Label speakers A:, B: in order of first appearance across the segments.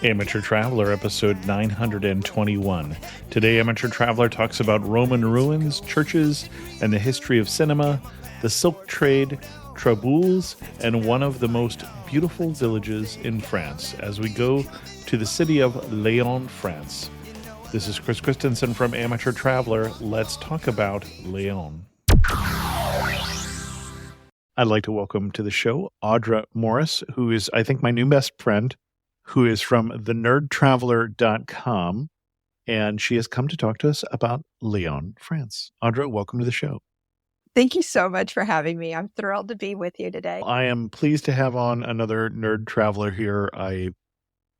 A: Amateur Traveler, episode 921. Today, Amateur Traveler talks about Roman ruins, churches, and the history of cinema, the silk trade, traboules, and one of the most beautiful villages in France as we go to the city of Lyon, France. This is Chris Christensen from Amateur Traveler. Let's talk about Lyon. I'd like to welcome to the show Audra Morris, who is, I think, my new best friend, who is from thenerdtraveler.com, and she has come to talk to us about Lyon, France. Audra, welcome to the show.
B: Thank you so much for having me. I'm thrilled to be with you today.
A: I am pleased to have on another nerd traveler here. I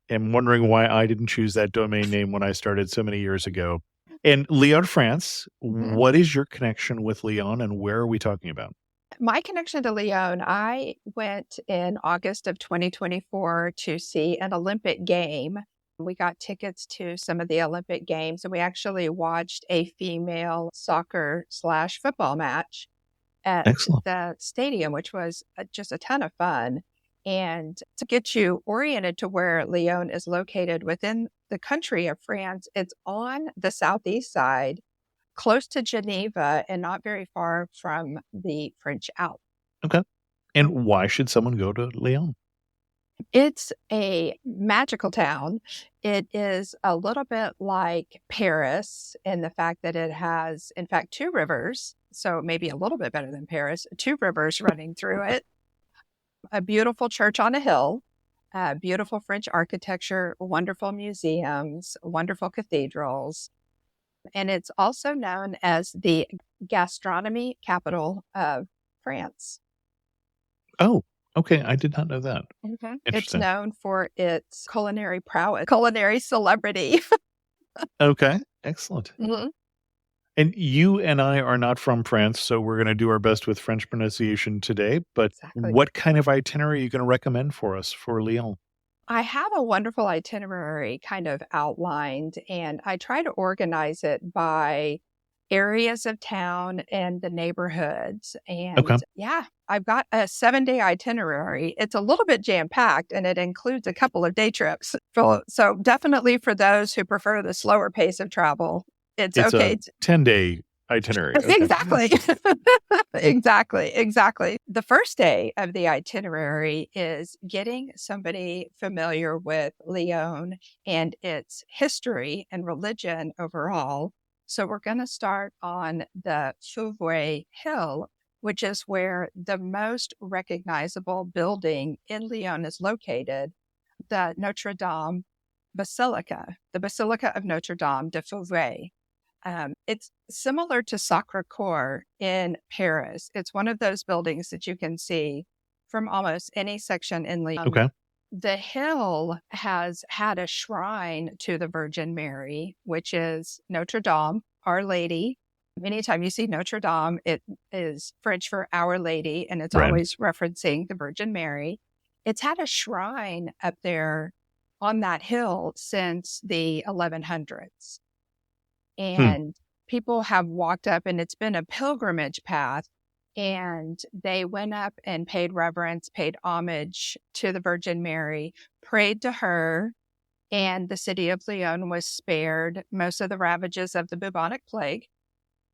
A: am wondering why I didn't choose that domain name when I started so many years ago. And Lyon, France, What is your connection with Lyon, and where are we talking about?
B: My connection to Lyon, I went in August of 2024 to see an Olympic game. We got tickets to some of the Olympic games, and we actually watched a female soccer/football match at the stadium, which was just a ton of fun. And to get you oriented to where Lyon is located within the country of France, it's on the southeast side, close to Geneva and not very far from the French Alps.
A: Okay. And why should someone go to Lyon?
B: It's a magical town. It is a little bit like Paris in the fact that it has, in fact, two rivers. So maybe a little bit better than Paris, two rivers running through it. A beautiful church on a hill, beautiful French architecture, wonderful museums, wonderful cathedrals. And it's also known as the gastronomy capital of France.
A: Oh, okay. I did not know that.
B: Mm-hmm. It's known for its culinary prowess, culinary celebrity.
A: Okay, excellent.
B: Mm-hmm.
A: And you and I are not from France, so we're going to do our best with French pronunciation today. But What kind of itinerary are you going to recommend for us for Lyon?
B: I have a wonderful itinerary kind of outlined, and I try to organize it by areas of town and the neighborhoods. And I've got a 7-day itinerary. It's a little bit jam-packed, and it includes a couple of day trips. So definitely for those who prefer the slower pace of travel, it's okay.
A: A 10-day itinerary.
B: Okay. Exactly. The first day of the itinerary is getting somebody familiar with Lyon and its history and religion overall. So we're going to start on the Fourvière hill, which is where the most recognizable building in Lyon is located, the Notre-Dame Basilica, the Basilica of Notre-Dame de Fourvière. It's similar to Sacré-Cœur in Paris. It's one of those buildings that you can see from almost any section in Lyon.
A: Okay.
B: The hill has had a shrine to the Virgin Mary, which is Notre Dame, Our Lady. Anytime you see Notre Dame, it is French for Our Lady, and it's always referencing the Virgin Mary. It's had a shrine up there on that hill since the 1100s. And people have walked up, and it's been a pilgrimage path, and they went up and paid reverence, paid homage to the Virgin Mary, prayed to her, and the city of Lyon was spared most of the ravages of the bubonic plague,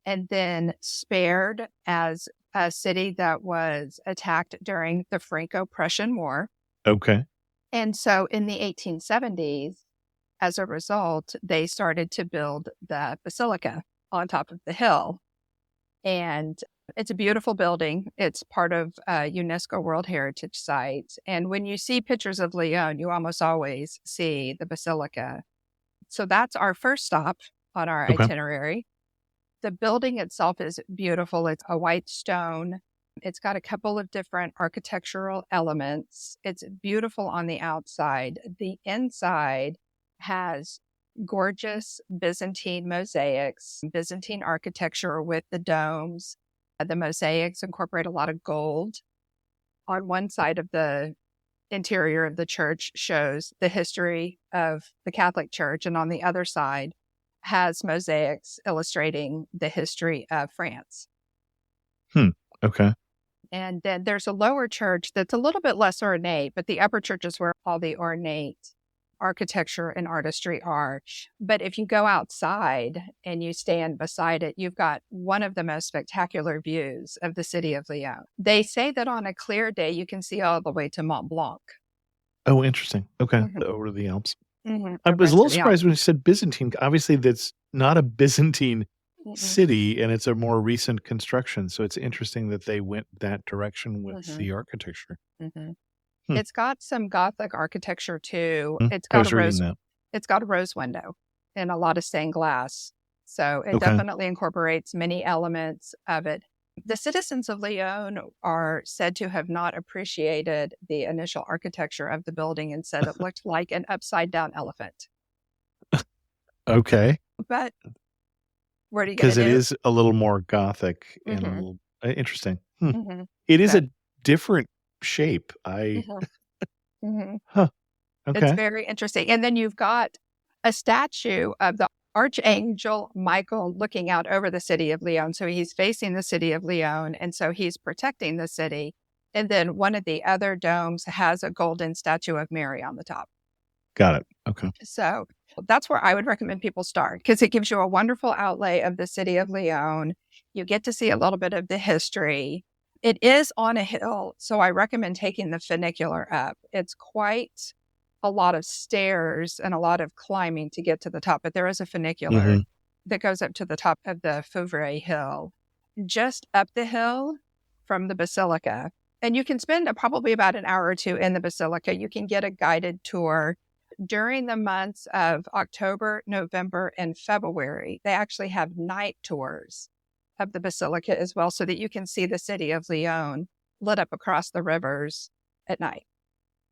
B: and then spared as a city that was attacked during the Franco-Prussian War.
A: Okay.
B: And so in the 1870s, as a result, they started to build the basilica on top of the hill. And it's a beautiful building. It's part of a UNESCO World Heritage Site. And when you see pictures of Lyon, you almost always see the basilica. So that's our first stop on our itinerary. The building itself is beautiful. It's a white stone. It's got a couple of different architectural elements. It's beautiful on the outside. The inside has gorgeous Byzantine mosaics, Byzantine architecture with the domes. The mosaics incorporate a lot of gold. On one side of the interior of the church shows the history of the Catholic Church, and on the other side has mosaics illustrating the history of France.
A: Okay.
B: And then there's a lower church that's a little bit less ornate, but the upper church is where all the ornate architecture and artistry are. But if you go outside and you stand beside it, you've got one of the most spectacular views of the city of Lyon. They say that on a clear day, you can see all the way to Mont Blanc.
A: Oh, interesting. Okay.
B: Mhm.
A: Over to the Alps.
B: Mm-hmm.
A: I was a little surprised when you said Byzantine. Obviously, that's not a Byzantine city, and it's a more recent construction. So it's interesting that they went that direction with the architecture.
B: It's got some Gothic architecture too.
A: I was reading that.
B: It's got a rose window and a lot of stained glass. So it definitely incorporates many elements of it. The citizens of Lyon are said to have not appreciated the initial architecture of the building and said it looked like an upside down elephant.
A: Okay.
B: But where do you get
A: Because it is a little more Gothic and a little interesting. It is a different shape. Huh. Okay.
B: It's very interesting. And then you've got a statue of the Archangel Michael looking out over the city of Lyon. So he's facing the city of Lyon, and so he's protecting the city. And then one of the other domes has a golden statue of Mary on the top.
A: Got it. Okay.
B: So that's where I would recommend people start, because it gives you a wonderful outlay of the city of Lyon. You get to see a little bit of the history. It is on a hill, so I recommend taking the funicular up. It's quite a lot of stairs and a lot of climbing to get to the top, but there is a funicular that goes up to the top of the Fourvière hill, just up the hill from the Basilica. And you can spend probably about an hour or two in the Basilica. You can get a guided tour. During the months of October, November, and February, they actually have night tours of the Basilica as well, so that you can see the city of Lyon lit up across the rivers at night,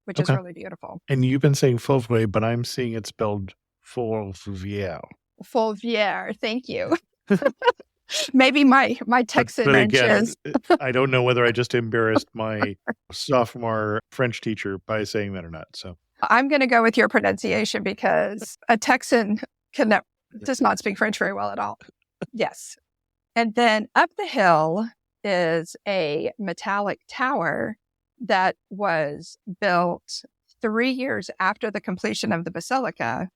B: which is really beautiful.
A: And you've been saying Fourvière, but I'm seeing it spelled Fourvière.
B: Fourvière, thank you. Maybe my Texan
A: but again,
B: is.
A: I don't know whether I just embarrassed my sophomore French teacher by saying that or not. So
B: I'm going to go with your pronunciation, because a Texan does not speak French very well at all. Yes. And then up the hill is a metallic tower that was built 3 years after the completion of the Basilica,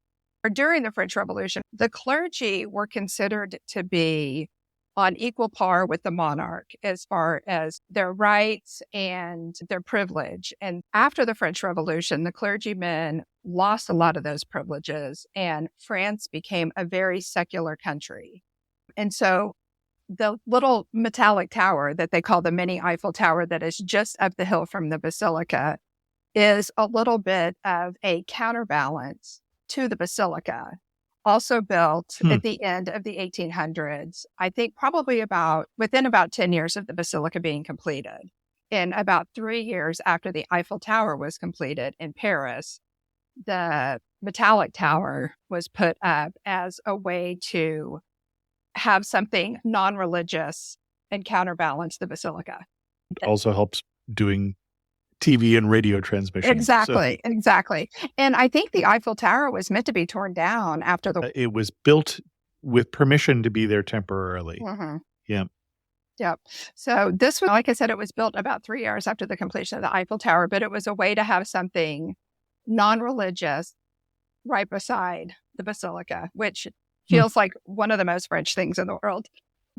B: or during the French Revolution. The clergy were considered to be on equal par with the monarch as far as their rights and their privilege. And after the French Revolution, the clergymen lost a lot of those privileges, and France became a very secular country. And so the little metallic tower that they call the mini Eiffel Tower, that is just up the hill from the Basilica, is a little bit of a counterbalance to the Basilica. Also built at the end of the 1800s, I think probably within about 10 years of the Basilica being completed. In about 3 years after the Eiffel Tower was completed in Paris, the metallic tower was put up as a way to have something non-religious and counterbalance the Basilica.
A: It also helps doing TV and radio transmission.
B: Exactly. And I think the Eiffel Tower was meant to be torn down after
A: it was built with permission to be there temporarily. Yeah.
B: Yep. So this was, like I said, it was built about 3 years after the completion of the Eiffel Tower, but it was a way to have something non-religious right beside the Basilica, which feels like one of the most French things in the world.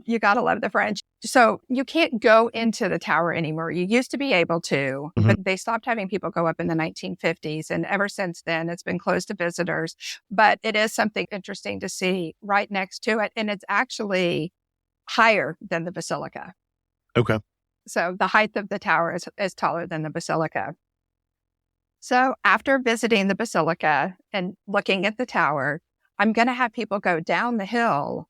B: You got to love the French. So you can't go into the tower anymore. You used to be able to, but they stopped having people go up in the 1950s. And ever since then, it's been closed to visitors. But it is something interesting to see right next to it. And it's actually higher than the Basilica.
A: Okay.
B: So the height of the tower is taller than the Basilica. So after visiting the Basilica and looking at the tower, I'm going to have people go down the hill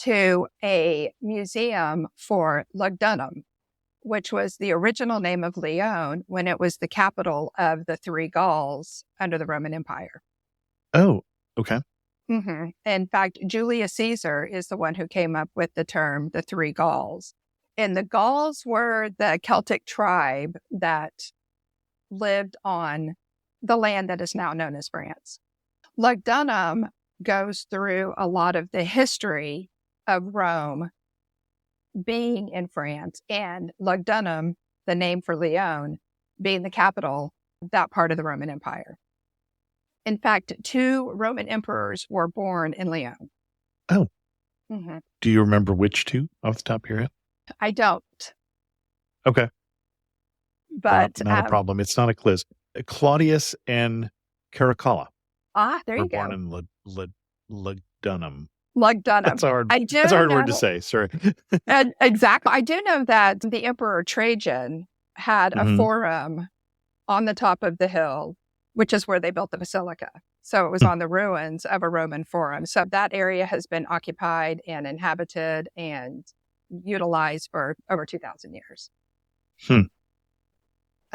B: to a museum for Lugdunum, which was the original name of Lyon when it was the capital of the three Gauls under the Roman Empire.
A: Oh, okay.
B: In fact, Julius Caesar is the one who came up with the term the three Gauls. And the Gauls were the Celtic tribe that lived on the land that is now known as France. Lugdunum goes through a lot of the history of Rome being in France, and Lugdunum, the name for Lyon, being the capital of that part of the Roman Empire. In fact, 2 Roman emperors were born in Lyon.
A: Oh.
B: Mm-hmm.
A: Do you remember which 2 off the top of your head?
B: I don't.
A: Okay.
B: But
A: not a problem. It's not a quiz. Claudius and Caracalla
B: there
A: were
B: you go.
A: born in Lugdunum.
B: Lugdunum.
A: That's a hard word to say. Sorry.
B: Exactly. I do know that the Emperor Trajan had a forum on the top of the hill, which is where they built the Basilica. So it was on the ruins of a Roman forum. So that area has been occupied and inhabited and utilized for over 2,000 years.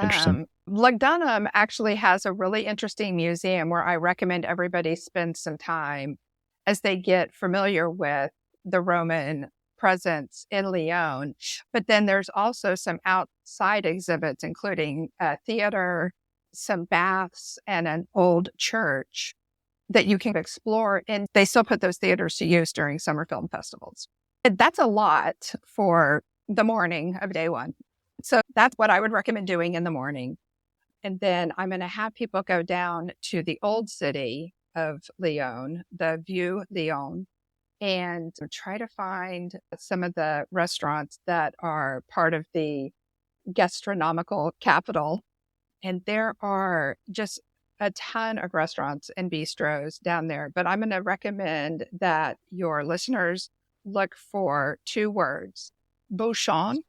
A: Interesting.
B: Lugdunum actually has a really interesting museum where I recommend everybody spend some time as they get familiar with the Roman presence in Lyon. But then there's also some outside exhibits, including a theater, some baths, and an old church that you can explore. And they still put those theaters to use during summer film festivals. That's a lot for the morning of day one. So that's what I would recommend doing in the morning. And then I'm going to have people go down to the old city of Lyon, the Vieux Lyon, and try to find some of the restaurants that are part of the gastronomical capital. And there are just a ton of restaurants and bistros down there. But I'm going to recommend that your listeners look for 2 words, bouchon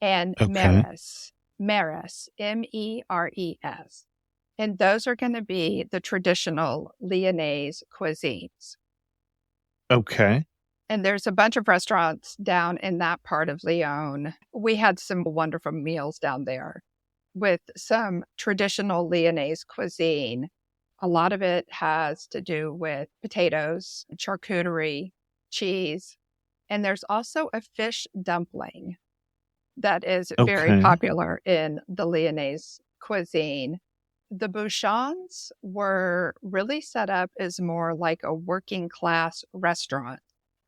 B: and Meres. Meres, Meres. And those are going to be the traditional Lyonnaise cuisines.
A: Okay.
B: And there's a bunch of restaurants down in that part of Lyon. We had some wonderful meals down there with some traditional Lyonnaise cuisine. A lot of it has to do with potatoes, charcuterie, cheese. And there's also a fish dumpling that is very popular in the Lyonnaise cuisine. The bouchons were really set up as more like a working class restaurant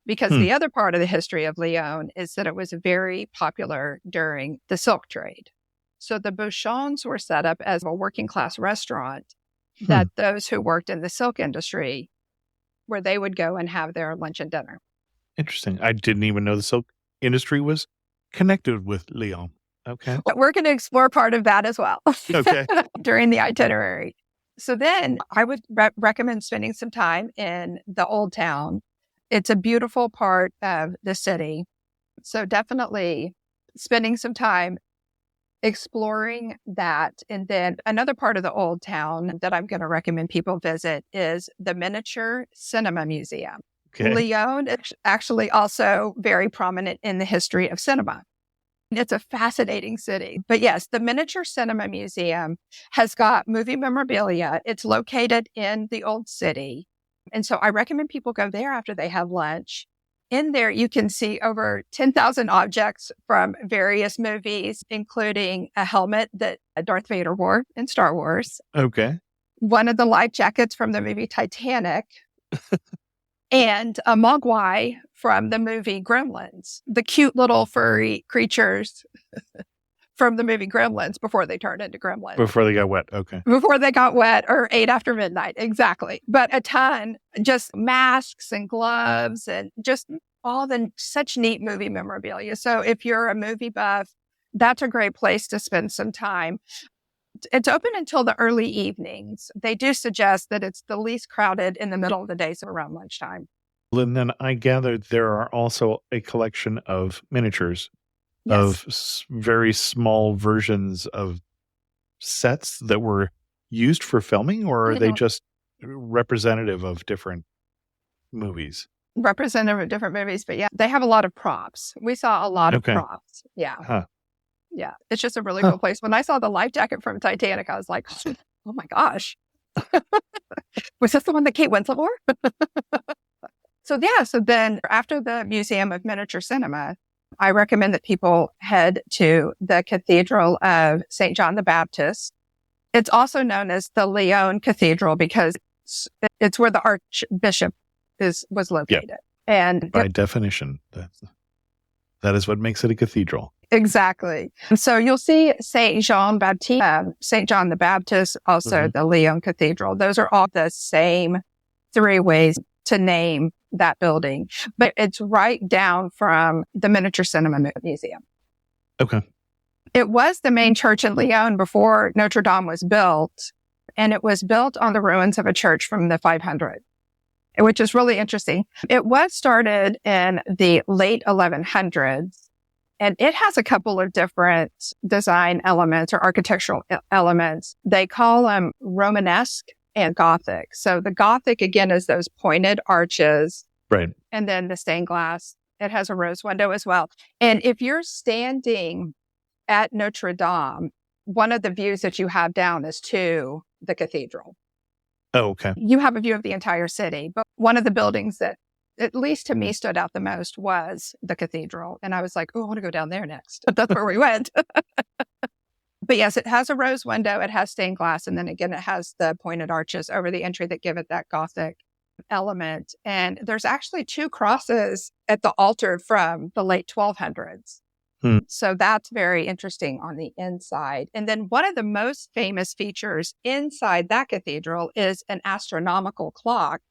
B: because the other part of the history of Lyon is that it was very popular during the silk trade. So the bouchons were set up as a working class restaurant that those who worked in the silk industry, where they would go and have their lunch and dinner.
A: Interesting. I didn't even know the silk industry was connected with Lyon. Okay.
B: But we're going to explore part of that as well.
A: Okay.
B: During the itinerary. So then I would recommend spending some time in the Old Town. It's a beautiful part of the city. So definitely spending some time exploring that. And then another part of the Old Town that I'm going to recommend people visit is the Miniature Cinema Museum. Okay. Lyon is actually also very prominent in the history of cinema. It's a fascinating city. But yes, the Miniature Cinema Museum has got movie memorabilia. It's located in the old city. And so I recommend people go there after they have lunch. In there, you can see over 10,000 objects from various movies, including a helmet that Darth Vader wore in Star Wars.
A: Okay.
B: One of the life jackets from the movie Titanic. And a mogwai from the movie Gremlins, the cute little furry creatures from the movie Gremlins before they turned into gremlins.
A: Before they got wet. Okay.
B: Before they got wet or ate after midnight. Exactly. But a ton, just masks and gloves and just all the such neat movie memorabilia. So if you're a movie buff, that's a great place to spend some time. It's open until the early evenings. They do suggest that it's the least crowded in the middle of the day, so around lunchtime.
A: And then I gather there are also a collection of miniatures of very small versions of sets that were used for filming, or are they just representative of different movies?
B: Representative of different movies, but yeah, they have a lot of props. We saw a lot of props. Yeah.
A: Huh.
B: Yeah, it's just a really cool place. When I saw the life jacket from Titanic, I was like, oh my gosh. Was this the one that Kate Winslet wore? So then after the Museum of Miniature Cinema, I recommend that people head to the Cathedral of St. John the Baptist. It's also known as the Lyon Cathedral because it's where the Archbishop was located.
A: Yep.
B: And
A: by definition, that is what makes it a cathedral.
B: Exactly. So you'll see St. Jean Baptiste, St. John the Baptist, also the Lyon Cathedral. Those are all the same three ways to name that building. But it's right down from the Miniature Cinema Museum.
A: Okay.
B: It was the main church in Lyon before Notre-Dame was built, and it was built on the ruins of a church from the 500s, which is really interesting. It was started in the late 1100s. And it has a couple of different design elements or architectural elements. They call them Romanesque and Gothic. So the Gothic, again, is those pointed arches.
A: Right.
B: And then the stained glass. It has a rose window as well. And if you're standing at Notre-Dame, one of the views that you have down is to the cathedral.
A: Oh, okay.
B: You have a view of the entire city. But one of the buildings that, at least to me, stood out the most was the cathedral. And I was like, oh, I want to go down there next. But that's where we went. But yes, it has a rose window. It has stained glass. And then again, it has the pointed arches over the entry that give it that Gothic element. And there's actually 2 crosses at the altar from the late 1200s. So that's very interesting on the inside. And then one of the most famous features inside that cathedral is an astronomical clock.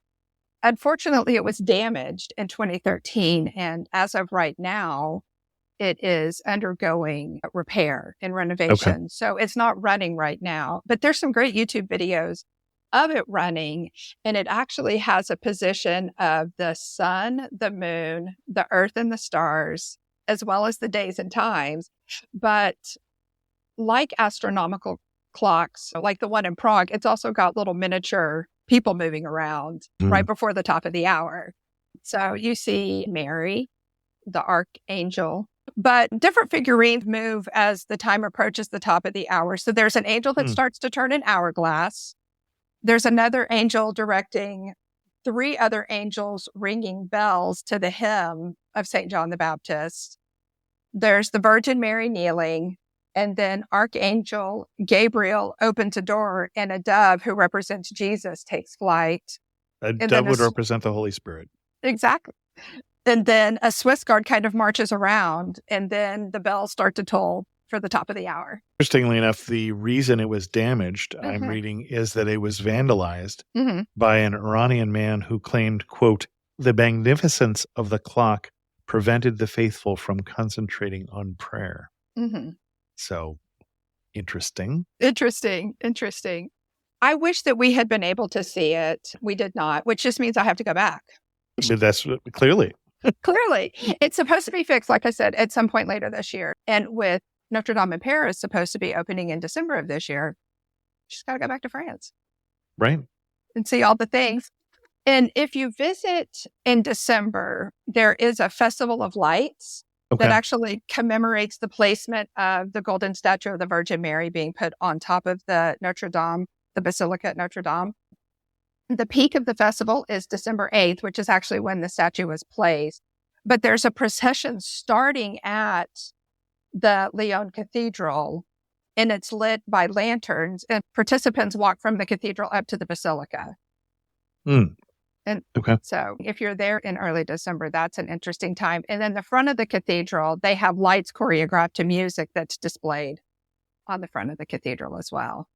B: Unfortunately, it was damaged in 2013, and as of right now, it is undergoing repair and renovation. Okay. So it's not running right now, but there's some great YouTube videos of it running, and it actually has a position of the sun, the moon, the earth, and the stars, as well as the days and times. But like astronomical clocks, like the one in Prague, it's also got little miniature people moving around right before the top of the hour. So you see Mary, the archangel, but different figurines move as the time approaches the top of the hour. So there's an angel that starts to turn an hourglass. There's another angel directing 3 other angels ringing bells to the hymn of St. John the Baptist. There's the Virgin Mary kneeling. And then Archangel Gabriel opens a door, and a dove who represents Jesus takes flight.
A: A dove would represent the Holy Spirit.
B: Exactly. And then a Swiss guard kind of marches around, and then the bells start to toll for the top of the hour.
A: Interestingly enough, the reason it was damaged, I'm reading, is that it was vandalized by an Iranian man who claimed, quote, the magnificence of the clock prevented the faithful from concentrating on prayer. So, interesting. I wish that we had been able to see it. We did not, which just means I have to go back. That's clearly.
B: It's supposed to be fixed, like I said, at some point later this year. And with Notre-Dame in Paris supposed to be opening in December of this year, just got to go back to France.
A: Right.
B: And see all the things. And if you visit in December, there is a festival of lights. That actually commemorates the placement of the golden statue of the Virgin Mary being put on top of the Notre-Dame, the Basilica at Notre-Dame. The peak of the festival is December 8th, which is actually when the statue was placed. But there's a procession starting at the Lyon Cathedral, and it's lit by lanterns, and participants walk from the cathedral up to the Basilica. And so if you're there in early December, that's an interesting time. And then the front of the cathedral, they have lights choreographed to music that's displayed on the front of the cathedral as well.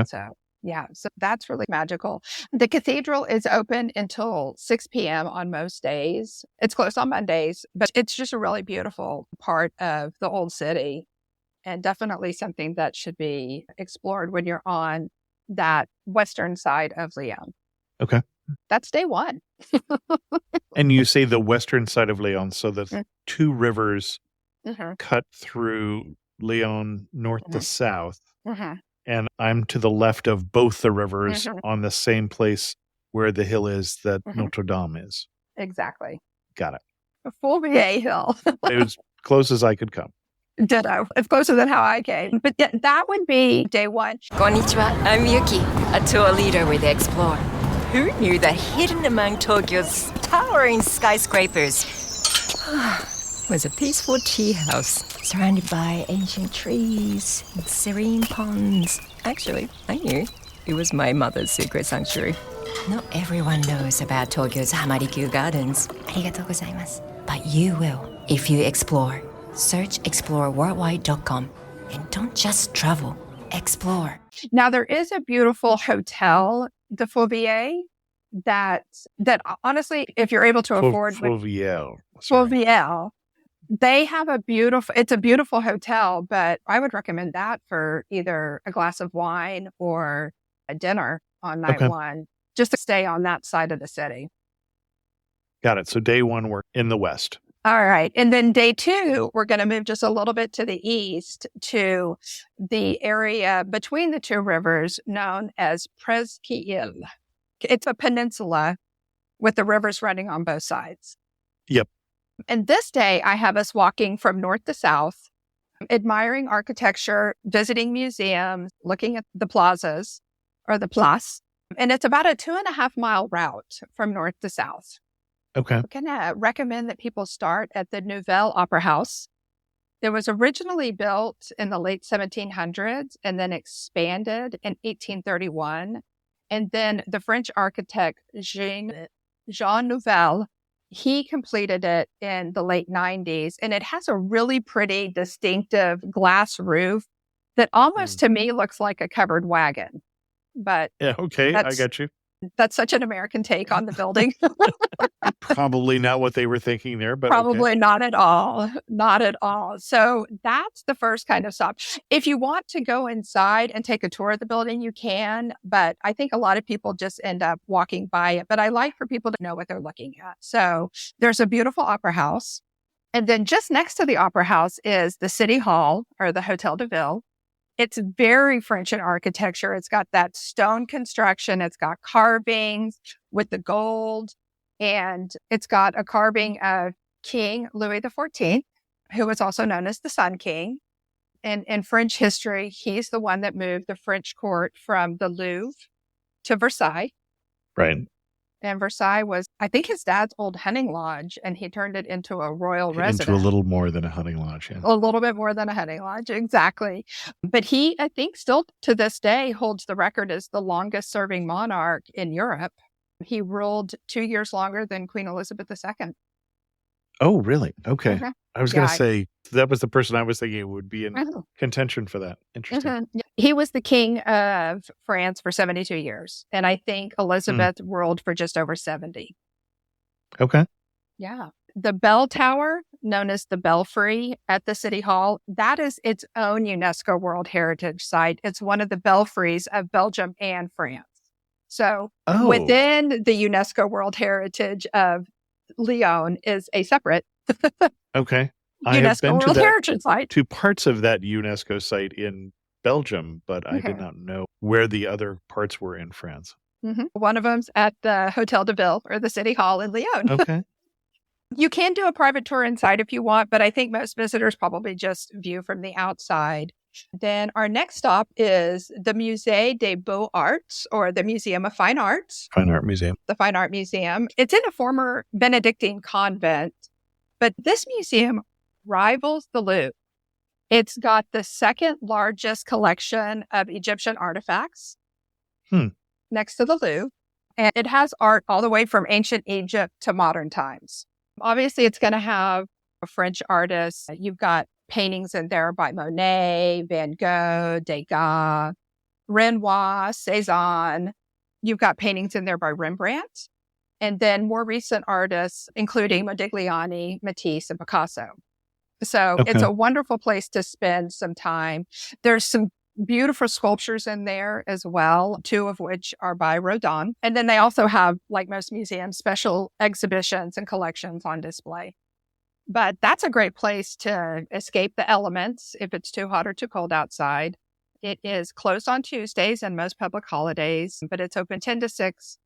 B: So, yeah, so that's really magical. The cathedral is open until 6 p.m. on most days. It's closed on Mondays, but it's just a really beautiful part of the old city, and definitely something that should be explored when you're on that western side of Lyon. That's day 1.
A: And you say the western side of Lyon, so the 2 rivers cut through Lyon north to south. And I'm to the left of both the rivers on the same place where the hill is that Notre-Dame is.
B: Exactly.
A: Got it.
B: A Fourvière hill.
A: It was close as I could come.
B: Ditto. It's closer than how I came. But yeah, that would be day 1.
C: Konnichiwa, I'm Yuki, a tour leader with Explore. Who knew that hidden among Tokyo's towering skyscrapers was a peaceful tea house surrounded by ancient trees and serene ponds? Actually, I knew. It was my mother's secret sanctuary. Not everyone knows about Tokyo's Hamarikyu Gardens. ありがとうございます. But you will if you explore. Search exploreworldwide.com and don't just travel, explore.
B: Now, there is a beautiful hotel, the Fourvière, that honestly, if you're able to afford
A: Fourvière. Sorry.
B: Fourvière, they have it's a beautiful hotel, but I would recommend that for either a glass of wine or a dinner on night one, just to stay on that side of the city.
A: Got it. So day one, we're in the west.
B: All right. And then day two, we're going to move just a little bit to the east to the area between the two rivers known as Presqu'île. It's a peninsula with the rivers running on both sides.
A: Yep.
B: And this day, I have us walking from north to south, admiring architecture, visiting museums, looking at the plazas or the place. And it's about a 2.5 mile route from north to south.
A: Okay.
B: I'm going to recommend that people start at the Nouvelle Opera House. It was originally built in the late 1700s and then expanded in 1831. And then the French architect Jean Nouvel, he completed it in the late 90s. And it has a really pretty, distinctive glass roof that almost to me looks like a covered wagon. But
A: yeah, okay, I got you.
B: That's such an American take on the building.
A: Probably not what they were thinking there, but
B: probably not at all. Not at all. So that's the first kind of stop. If you want to go inside and take a tour of the building, you can. But I think a lot of people just end up walking by it. But I like for people to know what they're looking at. So there's a beautiful opera house. And then just next to the opera house is the City Hall or the Hotel de Ville. It's very French in architecture. It's got that stone construction. It's got carvings with the gold. And it's got a carving of King Louis XIV, who was also known as the Sun King. And in French history, he's the one that moved the French court from the Louvre to Versailles.
A: Right.
B: And Versailles was, I think, his dad's old hunting lodge, and he turned it into a royal residence.
A: Into a little more than a hunting lodge, yeah.
B: A little bit more than a hunting lodge, exactly. But he, I think, still to this day holds the record as the longest serving monarch in Europe. He ruled 2 years longer than Queen Elizabeth II.
A: Oh, really? Okay.
B: Mm-hmm.
A: I was going to say, that was the person I was thinking would be in contention for that. Interesting.
B: Mm-hmm. He was the king of France for 72 years. And I think Elizabeth ruled for just over 70.
A: Okay.
B: Yeah. The bell tower, known as the Belfry at the City Hall, that is its own UNESCO World Heritage Site. It's one of the belfries of Belgium and France. So within the UNESCO World Heritage of Lyon is a separate
A: okay. I
B: UNESCO
A: have been
B: World Heritage Site.
A: To parts of that UNESCO site in Belgium, but I did not know where the other parts were in France.
B: Mm-hmm. One of them's at the Hotel de Ville or the City Hall in Lyon.
A: Okay.
B: You can do a private tour inside if you want, but I think most visitors probably just view from the outside. Then our next stop is the Musée des Beaux-Arts, or the Museum of Fine Arts.
A: Fine Art Museum.
B: The Fine Art Museum. It's in a former Benedictine convent, but this museum rivals the Louvre. It's got the second largest collection of Egyptian artifacts next to the Louvre, and it has art all the way from ancient Egypt to modern times. Obviously, it's going to have French artists. You've got paintings in there by Monet, Van Gogh, Degas, Renoir, Cézanne. You've got paintings in there by Rembrandt. And then more recent artists, including Modigliani, Matisse, and Picasso. So it's a wonderful place to spend some time. There's some beautiful sculptures in there as well, 2 of which are by Rodin. And then they also have, like most museums, special exhibitions and collections on display. But that's a great place to escape the elements if it's too hot or too cold outside. It is closed on Tuesdays and most public holidays, but it's open 10 to 6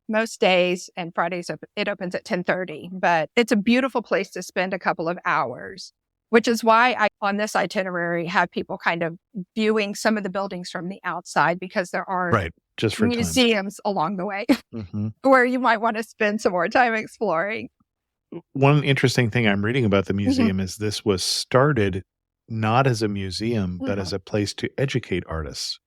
B: most days, and Fridays it opens at 10:30. But it's a beautiful place to spend a couple of hours, which is why I, on this itinerary, have people kind of viewing some of the buildings from the outside, because there are
A: just for
B: museums along the way where you might want to spend some more time exploring.
A: One interesting thing I'm reading about the museum is this was started not as a museum, but as a place to educate artists.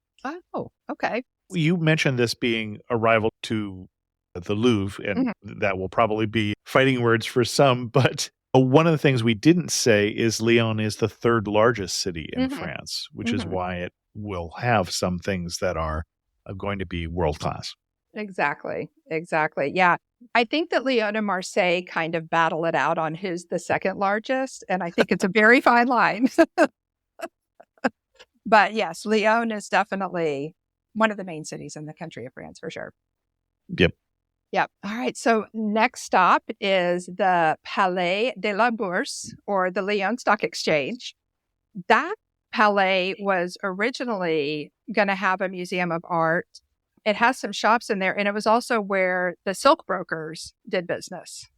B: Oh, okay.
A: You mentioned this being a rival to the Louvre, and that will probably be fighting words for some, but One of the things we didn't say is Lyon is the third largest city in
B: Mhm.
A: France, which is
B: Mhm.
A: why it will have some things that are going to be world class.
B: Exactly. Exactly. Yeah. I think that Lyon and Marseille kind of battle it out on who's the second largest. And I think it's a very fine line. But yes, Lyon is definitely one of the main cities in the country of France for sure.
A: Yep.
B: Yep. All right. So next stop is the Palais de la Bourse, or the Lyon Stock Exchange. That palais was originally going to have a museum of art. It has some shops in there, and it was also where the silk brokers did business.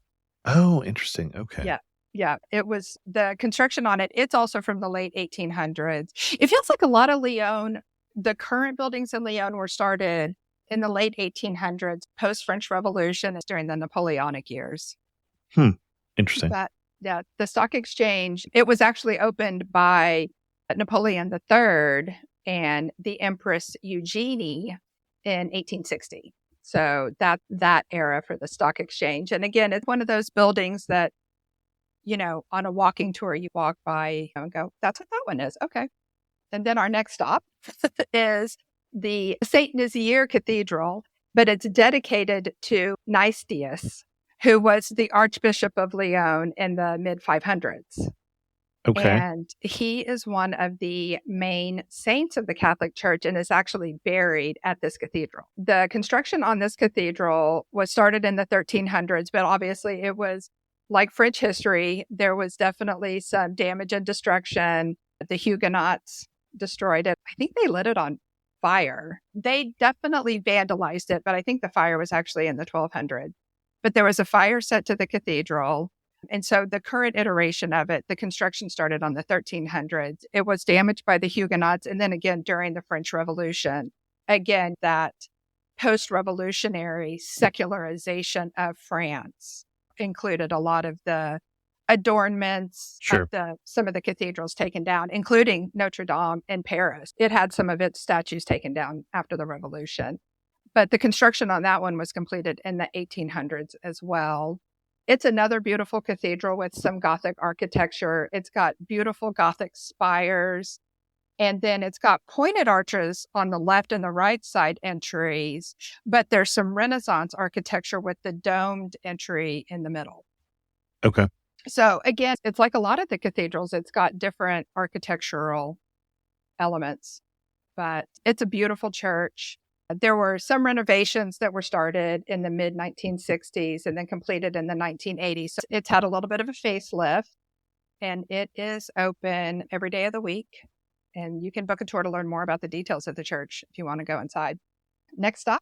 A: Oh, interesting. Okay.
B: Yeah. Yeah. It was the construction on it. It's also from the late 1800s. It feels like a lot of Lyon, the current buildings in Lyon were started in the late 1800s, post-French Revolution, during the Napoleonic years.
A: Interesting.
B: But yeah, the stock exchange, it was actually opened by Napoleon III and the Empress Eugenie in 1860. So that era for the stock exchange. And again, it's one of those buildings that, on a walking tour, you walk by and go, that's what that one is. Okay. And then our next stop is the St. Nizier Cathedral, but it's dedicated to Nicetas, who was the Archbishop of Lyon in the mid-500s.
A: Okay.
B: And he is one of the main saints of the Catholic Church and is actually buried at this cathedral. The construction on this cathedral was started in the 1300s, but obviously it was like French history. There was definitely some damage and destruction. The Huguenots destroyed it. I think they lit it on fire. They definitely vandalized it, but I think the fire was actually in the 1200s. But there was a fire set to the cathedral. And so the current iteration of it, the construction started on the 1300s. It was damaged by the Huguenots. And then again, during the French Revolution, again, that post-revolutionary secularization of France included a lot of the adornments
A: Sure.
B: of some of the cathedrals taken down, including Notre-Dame in Paris. It had some of its statues taken down after the revolution. But the construction on that one was completed in the 1800s as well. It's another beautiful cathedral with some Gothic architecture. It's got beautiful Gothic spires. And then it's got pointed arches on the left and the right side entries. But there's some Renaissance architecture with the domed entry in the middle.
A: Okay.
B: So again, it's like a lot of the cathedrals. It's got different architectural elements. But it's a beautiful church. There were some renovations that were started in the mid-1960s and then completed in the 1980s. So it's had a little bit of a facelift, and it is open every day of the week. And you can book a tour to learn more about the details of the church if you want to go inside. Next stop,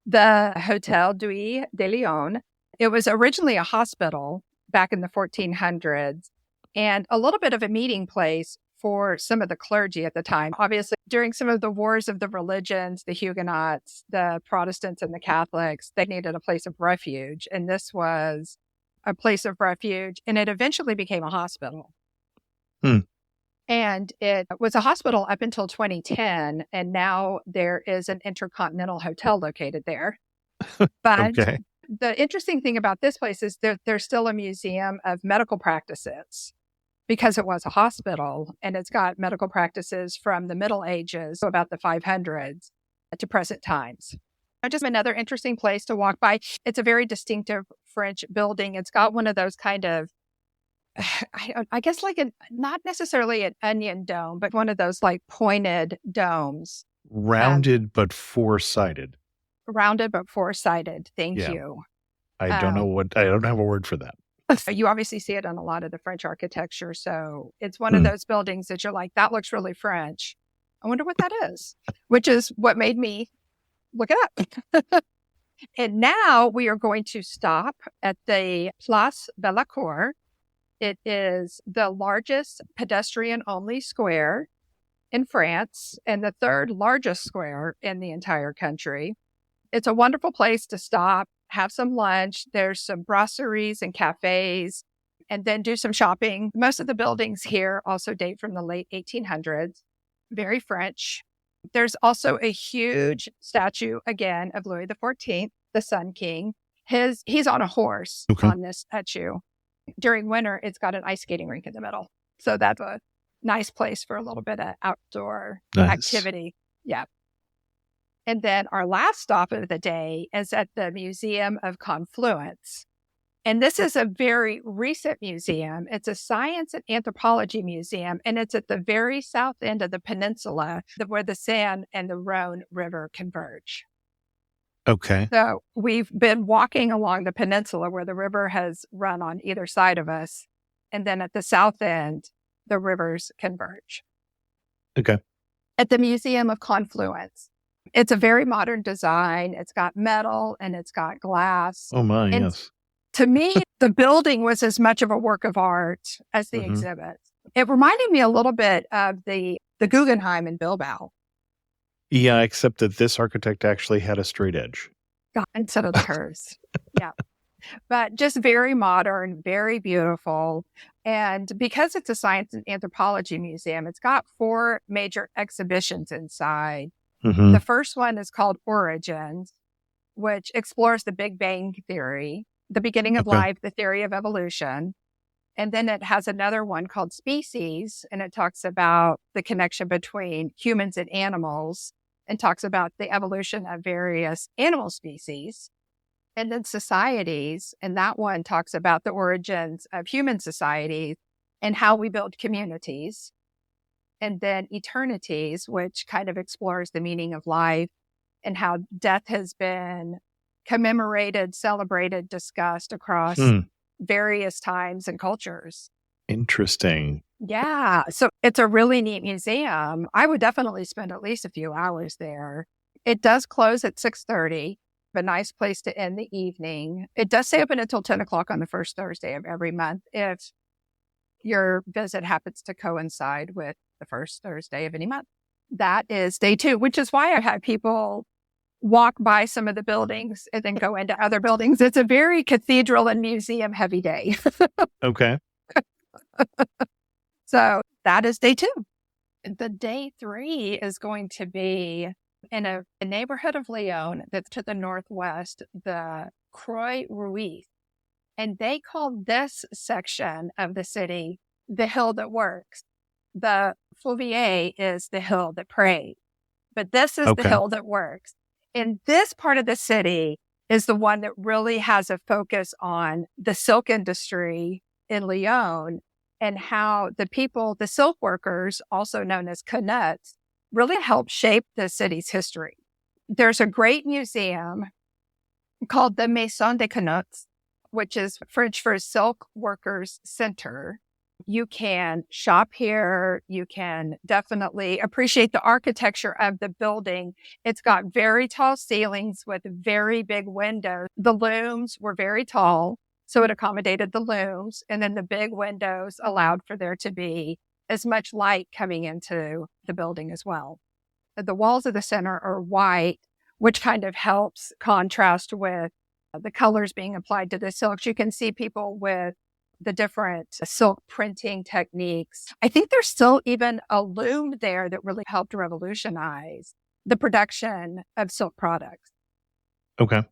B: the Hotel Dieu de Lyon. It was originally a hospital back in the 1400s and a little bit of a meeting place for some of the clergy at the time. Obviously, during some of the wars of the religions, the Huguenots, the Protestants, and the Catholics, they needed a place of refuge. And this was a place of refuge, and it eventually became a hospital. And it was a hospital up until 2010, and now there is an Intercontinental Hotel located there. But
A: Okay.
B: the interesting thing about this place is there's still a museum of medical practices, because it was a hospital, and it's got medical practices from the Middle Ages, so about the 500s, to present times. Just another interesting place to walk by. It's a very distinctive French building. It's got one of those kind of, I guess like not necessarily an onion dome, but one of those like pointed domes.
A: Rounded but four-sided.
B: Rounded but four-sided. Thank
A: Yeah.
B: you.
A: I don't have a word for that.
B: You obviously see it on a lot of the French architecture. So it's one of those buildings that you're like, that looks really French. I wonder what that is, which is what made me look it up. And now we are going to stop at the Place Bellecour. It is the largest pedestrian-only square in France and the third largest square in the entire country. It's a wonderful place to stop, have some lunch. There's some brasseries and cafes, and then do some shopping. Most of the buildings here also date from the late 1800s, very French. There's also a huge statue, again, of Louis XIV, the Sun King. He's on a horse
A: Okay.
B: on this statue. During winter, it's got an ice skating rink in the middle. So that's a nice place for a little bit of outdoor
A: Nice.
B: activity. Yeah. And then our last stop of the day is at the Museum of Confluence. And this is a very recent museum. It's a science and anthropology museum, and it's at the very south end of the peninsula where the Seine and the Rhone River converge.
A: Okay.
B: So we've been walking along the peninsula where the river has run on either side of us. And then at the south end, the rivers converge.
A: Okay.
B: At the Museum of Confluence, it's a very modern design. It's got metal and it's got glass.
A: Oh my,
B: And
A: yes.
B: to me, the building was as much of a work of art as the exhibit. It reminded me a little bit of the Guggenheim in Bilbao.
A: Yeah, except that this architect actually had a straight edge.
B: God, instead of the curves. Yeah. But just very modern, very beautiful. And because it's a science and anthropology museum, it's got 4 major exhibitions inside.
A: Mm-hmm.
B: The first one is called Origins, which explores the Big Bang Theory, the beginning of life, the theory of evolution. And then it has another one called Species, and it talks about the connection between humans and animals and talks about the evolution of various animal species. And then Societies, and that one talks about the origins of human societies and how we build communities. And then Eternities, which kind of explores the meaning of life and how death has been commemorated, celebrated, discussed across various times and cultures.
A: Interesting.
B: Yeah. So it's a really neat museum. I would definitely spend at least a few hours there. It does close at 6:30, a nice place to end the evening. It does stay open until 10 o'clock on the first Thursday of every month if your visit happens to coincide with the first Thursday of any month. That is day 2, which is why I had people walk by some of the buildings and then go into other buildings. It's a very cathedral and museum heavy day.
A: Okay.
B: So that is day 2. The day 3 is going to be in a neighborhood of Lyon that's to the northwest, the Croix-Rousse. And they call this section of the city the hill that works. The Fourvière is the hill that prays, but this is the hill that works. And this part of the city is the one that really has a focus on the silk industry in Lyon and how the people, the silk workers, also known as canuts, really helped shape the city's history. There's a great museum called the Maison des Canuts, which is French for Silk Workers Center. You can shop here. You can definitely appreciate the architecture of the building. It's got very tall ceilings with very big windows. The looms were very tall, so it accommodated the looms. And then the big windows allowed for there to be as much light coming into the building as well. The walls of the center are white, which kind of helps contrast with the colors being applied to the silks. You can see people with the different silk printing techniques. I think there's still even a loom there that really helped revolutionize the production of silk products.
A: Okay.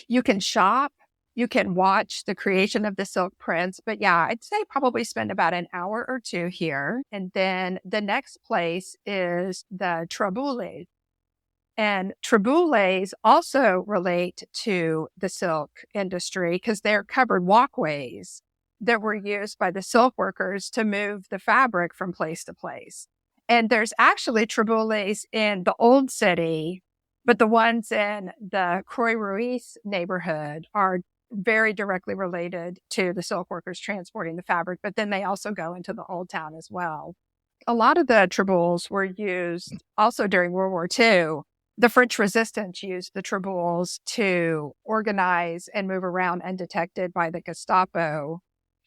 B: You can shop, you can watch the creation of the silk prints, but yeah, I'd say probably spend about an hour or 2 here. And then the next place is the Traboules. And Traboules also relate to the silk industry because they're covered walkways that were used by the silk workers to move the fabric from place to place. And there's actually Traboules in the old city, but the ones in the Croix-Rousse neighborhood are very directly related to the silk workers transporting the fabric, but then they also go into the old town as well. A lot of the Traboules were used also during World War II. The French resistance used the Traboules to organize and move around undetected by the Gestapo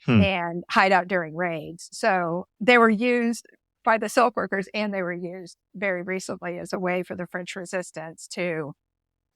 B: and hide out during raids. So they were used by the silk workers, and they were used very recently as a way for the French resistance to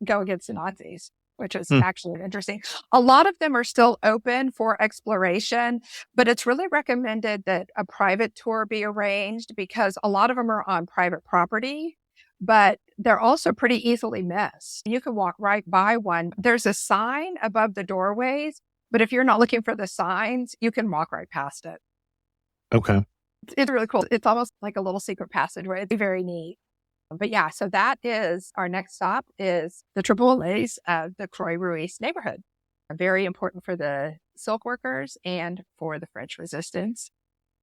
B: go against the Nazis, which is actually interesting. A lot of them are still open for exploration, but it's really recommended that a private tour be arranged because a lot of them are on private property. But they're also pretty easily missed. You can walk right by one. There's a sign above the doorways, but if you're not looking for the signs, you can walk right past it.
A: Okay.
B: It's really cool. It's almost like a little secret passageway. It's very neat. But yeah, so that is our next stop is the Triboules of the Croix-Rousse neighborhood. Very important for the silk workers and for the French resistance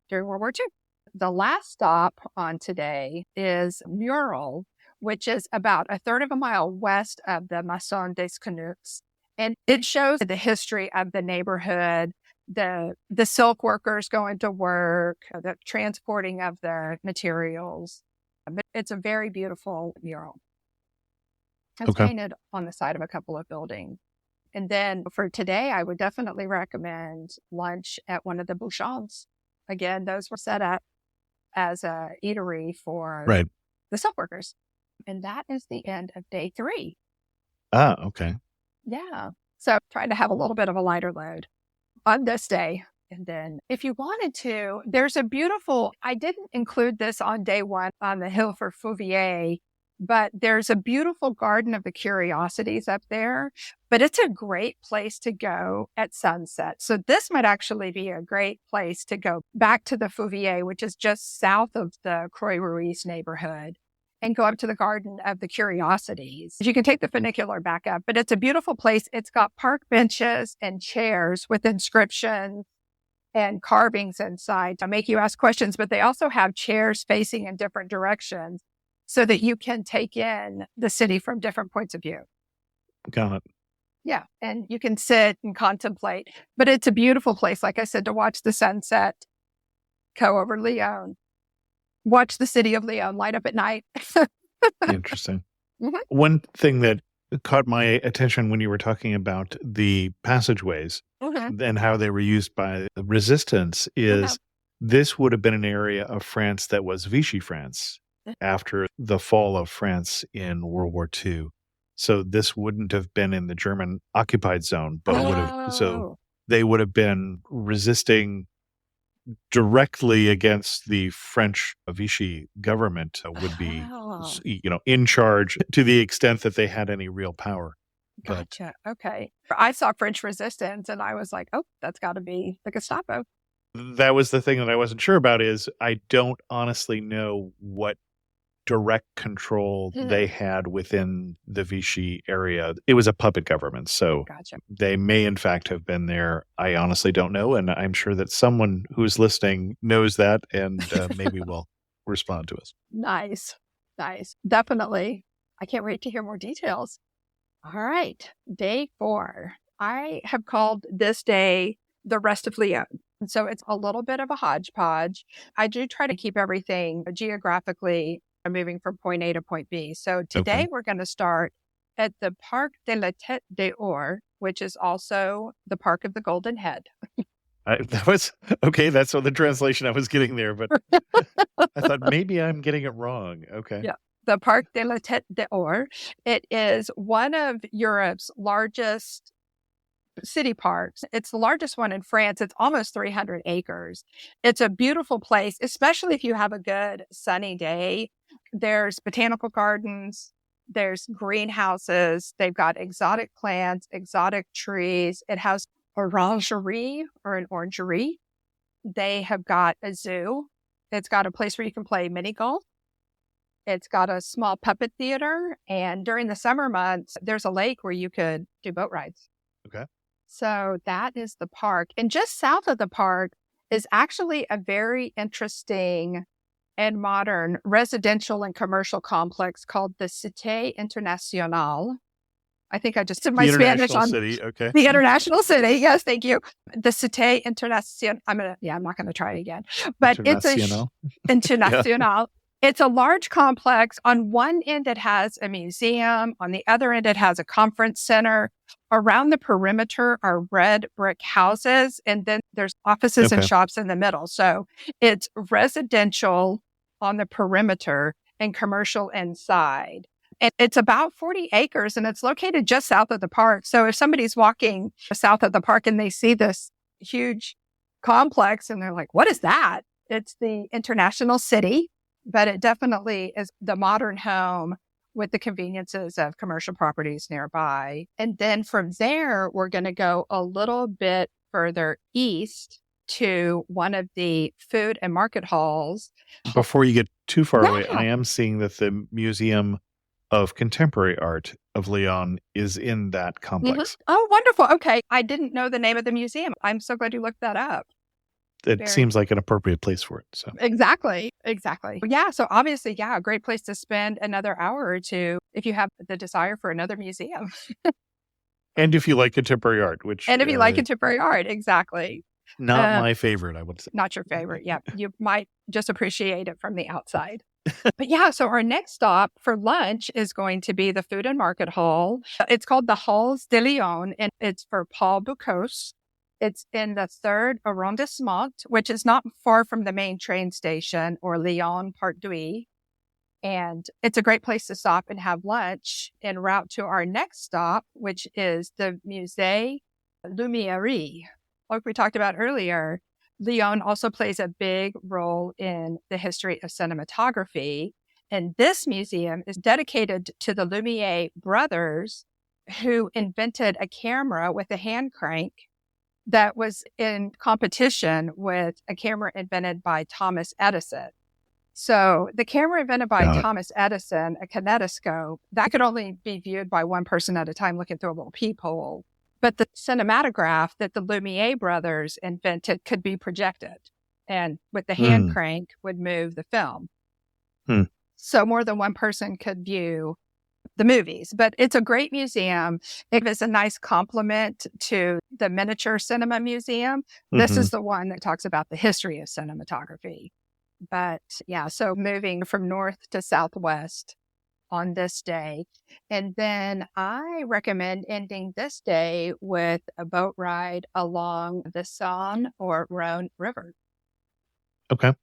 B: during World War II. The last stop on today is Mural, which is about a third of a mile west of the Maison des Canucks. And it shows the history of the neighborhood, the silk workers going to work, the transporting of their materials. But it's a very beautiful mural. It's painted on the side of a couple of buildings. And then for today, I would definitely recommend lunch at one of the bouchons. Again, those were set up as a eatery for the silk workers. And that is the end of day 3.
A: Ah, okay.
B: Yeah. So trying to have a little bit of a lighter load on this day. And then if you wanted to, there's a beautiful, I didn't include this on day 1 on the hill for Fourvière, but there's a beautiful Garden of the Curiosities up there, but it's a great place to go at sunset. So this might actually be a great place to go back to the Fourvière, which is just south of the Croix-Rousse neighborhood, and go up to the Garden of the Curiosities. You can take the funicular back up, but it's a beautiful place. It's got park benches and chairs with inscriptions and carvings inside to make you ask questions, but they also have chairs facing in different directions so that you can take in the city from different points of view.
A: Got it.
B: Yeah, and you can sit and contemplate, but it's a beautiful place, like I said, to watch the sunset, go over Lyon, watch the city of Lyon light up at night.
A: Interesting. One thing that caught my attention when you were talking about the passageways and how they were used by the resistance is this would have been an area of France that was Vichy France after the fall of France in World War II. So this wouldn't have been in the German occupied zone, but would have, so they would have been resisting directly against the French Vichy government, would be, in charge to the extent that they had any real power.
B: Gotcha. Okay. I saw French resistance and I was like, oh, that's got to be the Gestapo.
A: That was the thing that I wasn't sure about is I don't honestly know what direct control they had within the Vichy area. It was a puppet government, so they may in fact have been there. I honestly don't know, and I'm sure that someone who's listening knows that and maybe will respond to us.
B: Nice. Definitely. I can't wait to hear more details. All right. Day 4. I have called this day the rest of Lyon. And so it's a little bit of a hodgepodge. I do try to keep everything geographically moving from point A to point B. So today we're going to start at the Parc de la Tête d'Or, which is also the Park of the Golden Head.
A: That was okay. That's the translation I was getting there, but I thought maybe I'm getting it wrong. Okay.
B: Yeah. The Parc de la Tête d'Or. It is one of Europe's largest city parks. It's the largest one in France. It's almost 300 acres. It's a beautiful place, especially if you have a good sunny day. There's botanical gardens. There's greenhouses. They've got exotic plants, exotic trees. It has orangerie or an orangerie. They have got a zoo. It's got a place where you can play mini golf. It's got a small puppet theater. And during the summer months, there's a lake where you could do boat rides.
A: Okay.
B: So that is the park. And just south of the park is actually a very interesting and modern residential and commercial complex called the Cité Internationale. I think I just did my Spanish on
A: city. Okay.
B: The International City. Yes, thank you. The Cité Internationale. I'm not going to try it again. But it's a International. It's a large complex. On one end, it has a museum. On the other end, it has a conference center. Around the perimeter are red brick houses. And then there's offices and shops in the middle. So it's residential on the perimeter and commercial inside. And it's about 40 acres and it's located just south of the park. So if somebody's walking south of the park and they see this huge complex and they're like, what is that? It's the International City, but it definitely is the modern home with the conveniences of commercial properties nearby. And then from there, we're going to go a little bit further east to one of the food and market halls.
A: Before you get too far away,
B: Yeah.
A: I am seeing that the Museum of Contemporary Art of Lyon is in that complex.
B: Oh, wonderful. Okay. I didn't know the name of the museum. I'm so glad you looked that up.
A: It seems like an appropriate place for it. So
B: Exactly. Yeah. So obviously, yeah, a great place to spend another hour or two if you have the desire for another museum.
A: And if you like contemporary art, which
B: And if you like contemporary art, exactly.
A: not my favorite, I would say.
B: Not your favorite. Yeah. You might just appreciate it from the outside. But yeah, so our next stop for lunch is going to be the Food and Market Hall. It's called the Halles de Lyon, and it's for Paul Bocuse. It's in the 3rd arrondissement, which is not far from the main train station or Lyon Part Deux. And it's a great place to stop and have lunch en route to our next stop, which is the Musée Lumière. Like we talked about earlier, Lyon also plays a big role in the history of cinematography. And this museum is dedicated to the Lumière brothers, who invented a camera with a hand crank that was in competition with a camera invented by Thomas Edison. So the camera invented by Thomas Edison, a kinetoscope, that could only be viewed by one person at a time looking through a little peephole. But the cinematograph that the Lumière brothers invented could be projected, and with the hand crank would move the film. So more than one person could view the movies. But it's a great museum. It is a nice complement to the Miniature Cinema Museum. This is the one that talks about the history of cinematography. But yeah, so moving from north to southwest on this day. And then I recommend ending this day with a boat ride along the Saône or Rhone River.
A: Okay.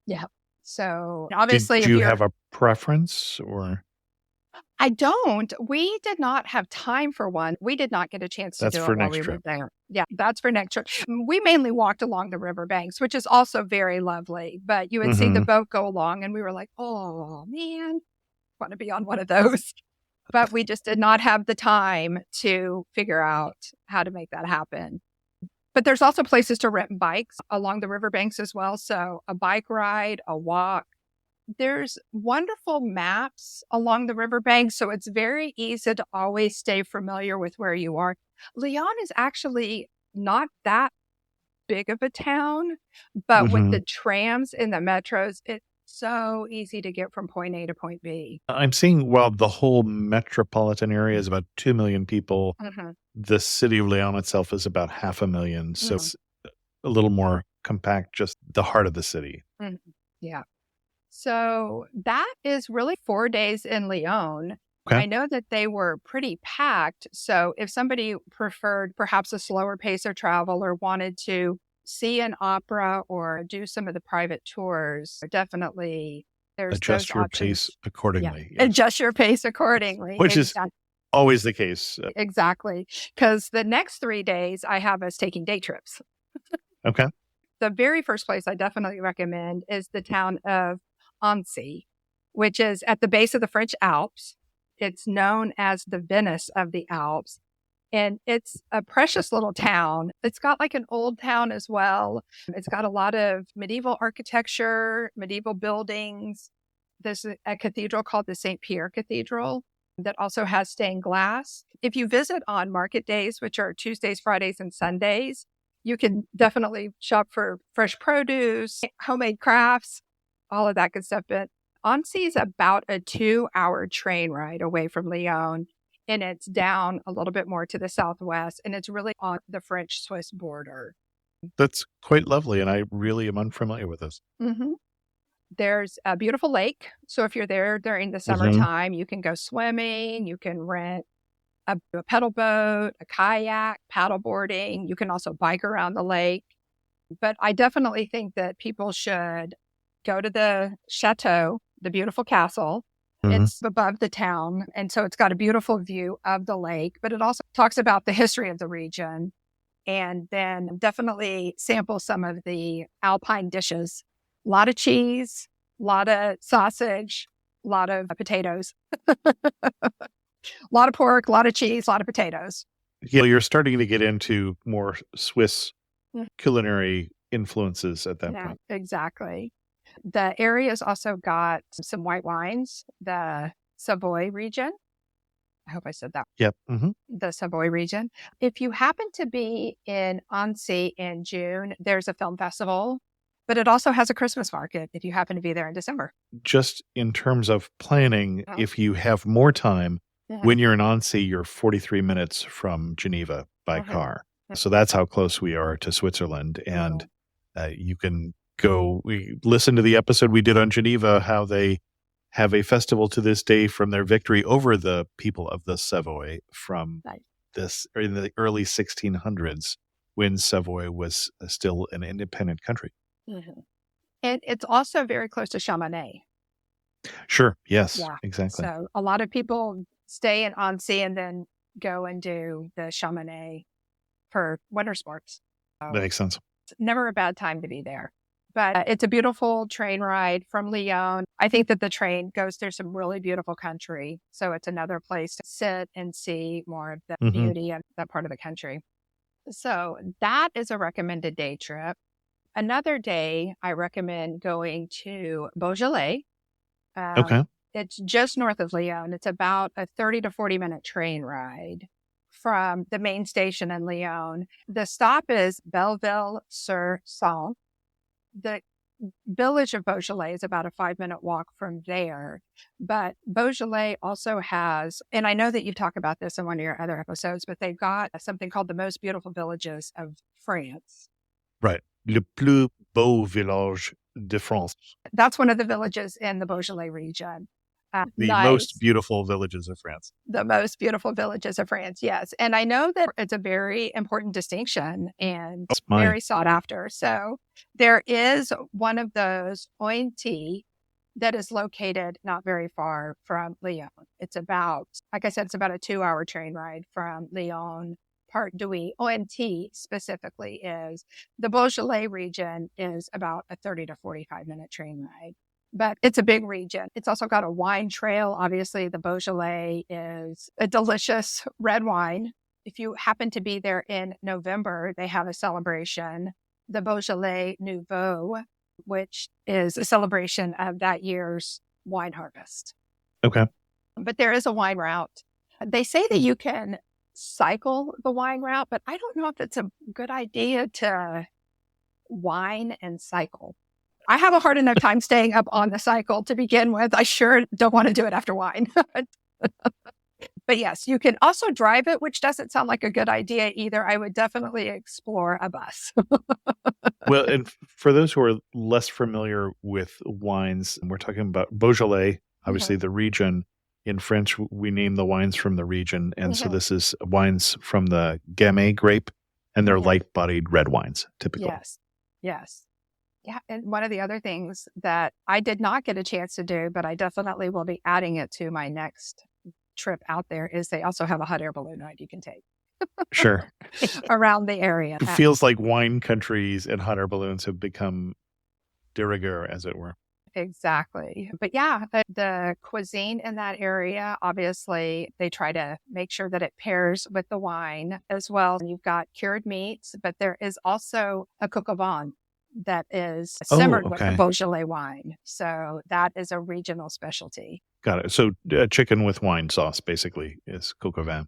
B: Yeah. So obviously,
A: do you have a preference or?
B: I don't. We did not have time for one. We did not get a chance to do it while we were there. Yeah, that's for next trip. We mainly walked along the river banks, which is also very lovely. But you would see the boat go along, and we were like, oh, man, want to be on one of those. But we just did not have the time to figure out how to make that happen. But there's also places to rent bikes along the riverbanks as well. So a bike ride, a walk. There's wonderful maps along the riverbanks, so it's very easy to always stay familiar with where you are. Lyon is actually not that big of a town, but with the trams and the metros, it's so easy to get from point A to point B.
A: I'm seeing, while the whole metropolitan area is about 2 million people, the city of Lyon itself is about 500,000. So it's a little more compact, just the heart of the city.
B: Yeah. So that is really 4 days in Lyon.
A: Okay.
B: I know that they were pretty packed. So if somebody preferred perhaps a slower pace of travel or wanted to see an opera or do some of the private tours, definitely there's
A: adjust
B: those
A: your
B: options.
A: pace accordingly.
B: Yeah. Adjust your pace accordingly.
A: Which is always the case.
B: Exactly. Because the next 3 days I have us taking day trips.
A: Okay.
B: The very first place I definitely recommend is the town of Annecy, which is at the base of the French Alps. It's known as the Venice of the Alps. And it's a precious little town. It's got like an old town as well. It's got a lot of medieval architecture, medieval buildings. There's a cathedral called the St. Pierre Cathedral that also has stained glass. If you visit on market days, which are Tuesdays, Fridays, and Sundays, you can definitely shop for fresh produce, homemade crafts, all of that good stuff. But Annecy is about a 2-hour train ride away from Lyon, and it's down a little bit more to the southwest, and it's really on the French-Swiss border.
A: That's quite lovely, and I really am unfamiliar with this.
B: There's a beautiful lake. So if you're there during the summertime, you can go swimming, you can rent a pedal boat, a kayak, paddleboarding. You can also bike around the lake. But I definitely think that people should go to the chateau, the beautiful castle. It's above the town. And so it's got a beautiful view of the lake, but it also talks about the history of the region. And then definitely sample some of the Alpine dishes. A lot of cheese, a lot of sausage, a lot of potatoes, a lot of pork, a lot of cheese, a lot of potatoes.
A: Yeah, you're starting to get into more Swiss
B: Mm.
A: culinary influences at that
B: Yeah,
A: point.
B: exactly. The area's also got some white wines, the Savoy region. I hope I said that.
A: Yep. Hmm.
B: The Savoy region. If you happen to be in Annecy in June, there's a film festival, but it also has a Christmas market if you happen to be there in December.
A: Just in terms of planning,
B: Oh.
A: if you have more time,
B: Mhm.
A: when you're in Annecy, you're 43 minutes from Geneva by
B: Mhm.
A: car. So that's how close we are to Switzerland. And you can go, we listen to the episode we did on Geneva, how they have a festival to this day from their victory over the people of the Savoy from
B: Nice.
A: this in the early 1600s when Savoy was still an independent country.
B: Mhm. And it's also very close to Chamonix.
A: Sure. Yes,
B: Yeah.
A: exactly.
B: So a lot of people stay in Annecy and then go and do the Chamonix for winter sports.
A: That makes sense.
B: It's never a bad time to be there. But it's a beautiful train ride from Lyon. I think that the train goes through some really beautiful country. So it's another place to sit and see more of the
A: Mhm.
B: beauty of that part of the country. So that is a recommended day trip. Another day, I recommend going to Beaujolais.
A: Okay.
B: It's just north of Lyon. It's about a 30 to 40-minute train ride from the main station in Lyon. The stop is Belleville-sur-Saône. The village of Beaujolais is about a 5-minute walk from there. But Beaujolais also has, and I know that you talk about this in one of your other episodes, but they've got something called the most beautiful villages of France.
A: Right. Le plus beau village de France.
B: That's one of the villages in the Beaujolais region.
A: The
B: Nice.
A: most beautiful villages of France.
B: The most beautiful villages of France, yes. And I know that it's a very important distinction and
A: That's mine.
B: very sought after. So there is one of those ONT that is located not very far from Lyon. It's about, like I said, it's about a 2-hour train ride from Lyon. Part Douai, ONT specifically is the Beaujolais region is about a 30 to 45-minute train ride. But it's a big region. It's also got a wine trail. Obviously, the Beaujolais is a delicious red wine. If you happen to be there in November, they have a celebration, the Beaujolais Nouveau, which is a celebration of that year's wine harvest.
A: Okay.
B: But there is a wine route. They say that you can cycle the wine route, but I don't know if it's a good idea to wine and cycle. I have a hard enough time staying up on the cycle to begin with. I sure don't want to do it after wine. But yes, you can also drive it, which doesn't sound like a good idea either. I would definitely explore a bus.
A: Well, and for those who are less familiar with wines, we're talking about Beaujolais, obviously the region. In French, we name the wines from the region. And so this is wines from the Gamay grape, and they're light-bodied red wines, typically.
B: Yes. Yes. Yeah. And one of the other things that I did not get a chance to do, but I definitely will be adding it to my next trip out there, is they also have a hot air balloon ride you can take
A: Sure.
B: around the area.
A: It feels like wine countries and hot air balloons have become de rigueur, as it were.
B: Exactly. But yeah, the cuisine in that area, obviously, they try to make sure that it pairs with the wine as well. And you've got cured meats, but there is also a coq au vin that is simmered with the Beaujolais wine. So that is a regional specialty.
A: Got it. So chicken with wine sauce, basically, is coq au vin.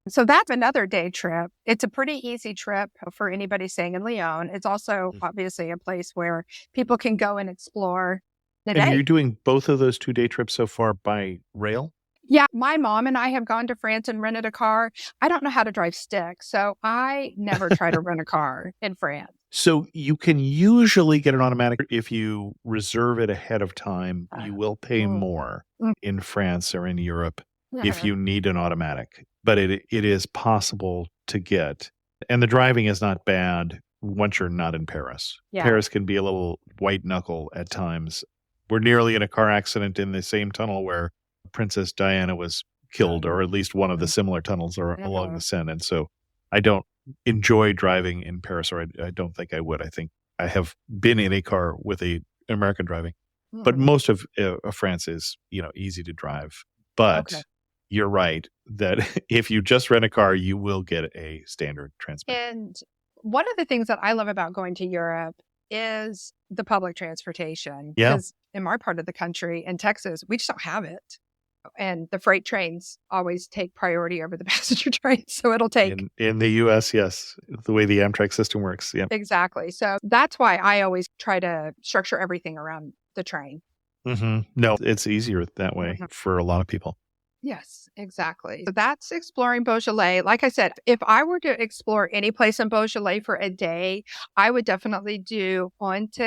B: So that's another day trip. It's a pretty easy trip for anybody staying in Lyon. It's also obviously a place where people can go and explore the day.
A: And you're doing both of those 2-day trips so far by rail?
B: Yeah, my mom and I have gone to France and rented a car. I don't know how to drive stick, so I never try to rent a car in France.
A: So you can usually get an automatic if you reserve it ahead of time. You will pay more in France or in Europe if you need an automatic. But it is possible to get. And the driving is not bad once you're not in Paris.
B: Yeah.
A: Paris can be a little white knuckle at times. We're nearly in a car accident in the same tunnel where Princess Diana was killed, or at least one of the similar tunnels are along the Seine. And so I don't enjoy driving in Paris, or I don't think I would. I think I have been in a car with a American driving. but most of France is, easy to drive. But
B: Okay.
A: you're right that if you just rent a car, you will get a standard transmission.
B: And one of the things that I love about going to Europe is the public transportation.
A: Yeah.
B: Because in my part of the country, in Texas, we just don't have it. And the freight trains always take priority over the passenger trains. So it'll take.
A: In the U.S., yes, the way the Amtrak system works. Yeah.
B: Exactly. So that's why I always try to structure everything around the train.
A: No, it's easier that way for a lot of people.
B: Yes, exactly. So that's exploring Beaujolais. Like I said, if I were to explore any place in Beaujolais for a day, I would definitely do ONT.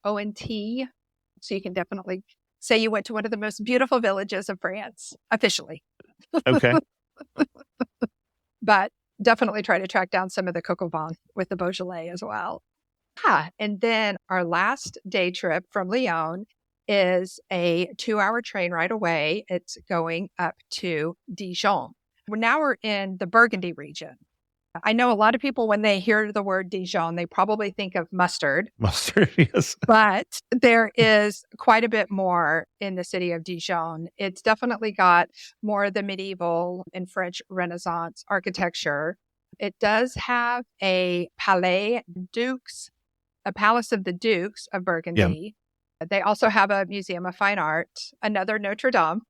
B: So you can definitely say you went to one of the most beautiful villages of France, officially.
A: Okay.
B: But definitely try to track down some of the coq au vin with the Beaujolais as well. And then our last day trip from Lyon is a 2-hour train ride away. It's going up to Dijon. Now we're in the Burgundy region. I know a lot of people, when they hear the word Dijon, they probably think of mustard.
A: Mustard, yes.
B: But there is quite a bit more in the city of Dijon. It's definitely got more of the medieval and French Renaissance architecture. It does have a Palais Dukes, a Palace of the Dukes of Burgundy. Yeah. They also have a Museum of Fine Art, another Notre-Dame.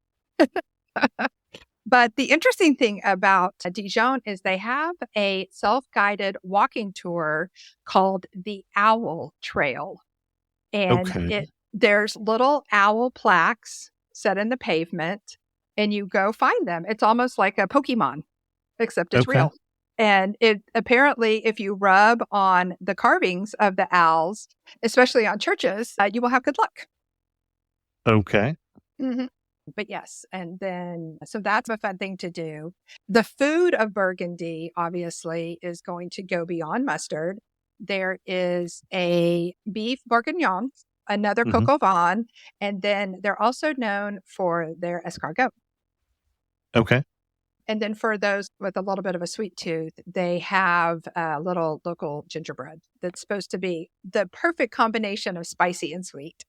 B: But the interesting thing about Dijon is they have a self-guided walking tour called the Owl Trail. And there's little owl plaques set in the pavement, and you go find them. It's almost like a Pokemon, except it's real. And it apparently, if you rub on the carvings of the owls, especially on churches, you will have good luck.
A: Okay.
B: But yes, and then, so that's a fun thing to do. The food of Burgundy, obviously, is going to go beyond mustard. There is a beef bourguignon, another coq au vin, and then they're also known for their escargot.
A: Okay.
B: And then for those with a little bit of a sweet tooth, they have a little local gingerbread that's supposed to be the perfect combination of spicy and sweet.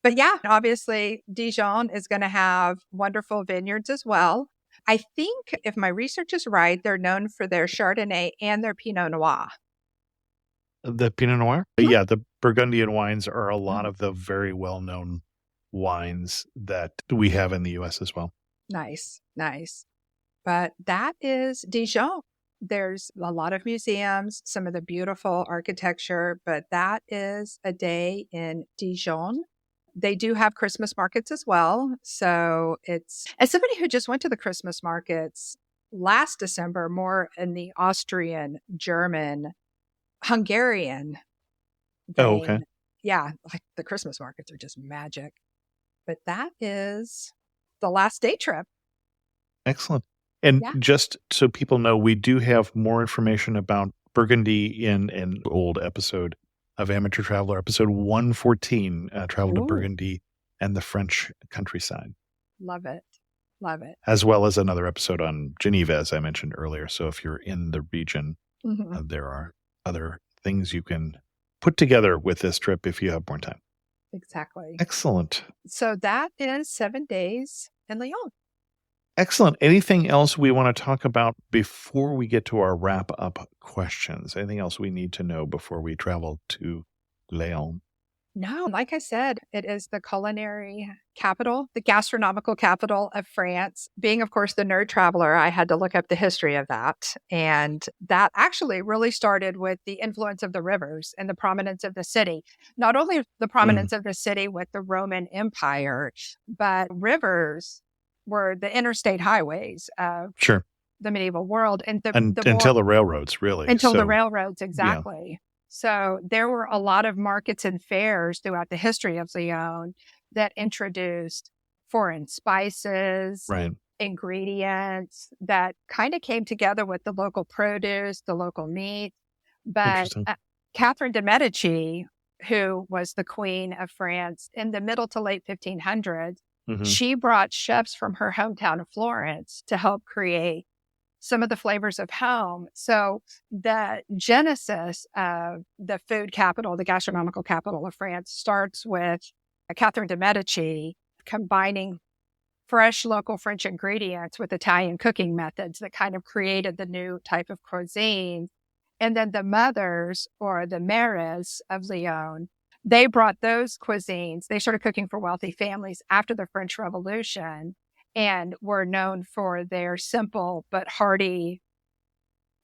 B: But yeah, obviously, Dijon is going to have wonderful vineyards as well. I think if my research is right, they're known for their Chardonnay and their Pinot Noir.
A: The Pinot Noir? Yeah, the Burgundian wines are a lot of the very well-known wines that we have in the U.S. as well.
B: Nice. But that is Dijon. There's a lot of museums, some of the beautiful architecture, but that is a day in Dijon. They do have Christmas markets as well. So it's, as somebody who just went to the Christmas markets last December, more in the Austrian, German, Hungarian vein. Yeah, like the Christmas markets are just magic. But that is the last day trip.
A: Excellent. And just so people know, we do have more information about Burgundy in an old episode of Amateur Traveler, episode 114, Travel to Burgundy and the French countryside.
B: Love it.
A: As well as another episode on Geneva, as I mentioned earlier. So if you're in the region, there are other things you can put together with this trip if you have more time.
B: Exactly.
A: Excellent.
B: So that is 7 days in Lyon.
A: Excellent. Anything else we want to talk about before we get to our wrap-up questions? Anything else we need to know before we travel to Lyon?
B: No, like I said, it is the culinary capital, the gastronomical capital of France. Being, of course, the nerd traveler, I had to look up the history of that. And that actually really started with the influence of the rivers and the prominence of the city. Not only the prominence of the city with the Roman Empire, but rivers were the interstate highways of the medieval world. And
A: until the railroads, really.
B: Until the railroads, exactly. Yeah. So there were a lot of markets and fairs throughout the history of Lyon that introduced foreign spices, ingredients that kind of came together with the local produce, the local meat. But Catherine de' Medici, who was the queen of France in the middle to late 1500s, she brought chefs from her hometown of Florence to help create some of the flavors of home. So the genesis of the food capital, the gastronomical capital of France, starts with Catherine de' Medici, combining fresh local French ingredients with Italian cooking methods that kind of created the new type of cuisine. And then the mothers, or the mères of Lyon, they brought those cuisines. They started cooking for wealthy families after the French Revolution and were known for their simple but hearty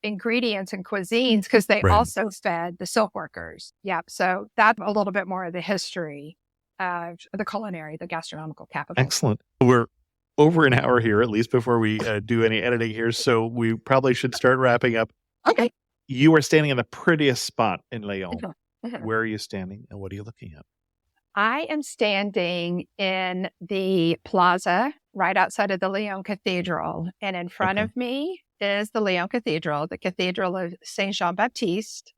B: ingredients and cuisines because they also fed the silk workers. Yeah. So that's a little bit more of the history of the culinary, the gastronomical capital.
A: Excellent. We're over an hour here, at least before we do any editing here. So we probably should start wrapping up.
B: Okay.
A: You are standing in the prettiest spot in Lyon.
B: Mhm.
A: Where are you standing and what are you looking at?
B: I am standing in the plaza right outside of the Lyon Cathedral. And in front of me is the Lyon Cathedral, the Cathedral of Saint Jean-Baptiste.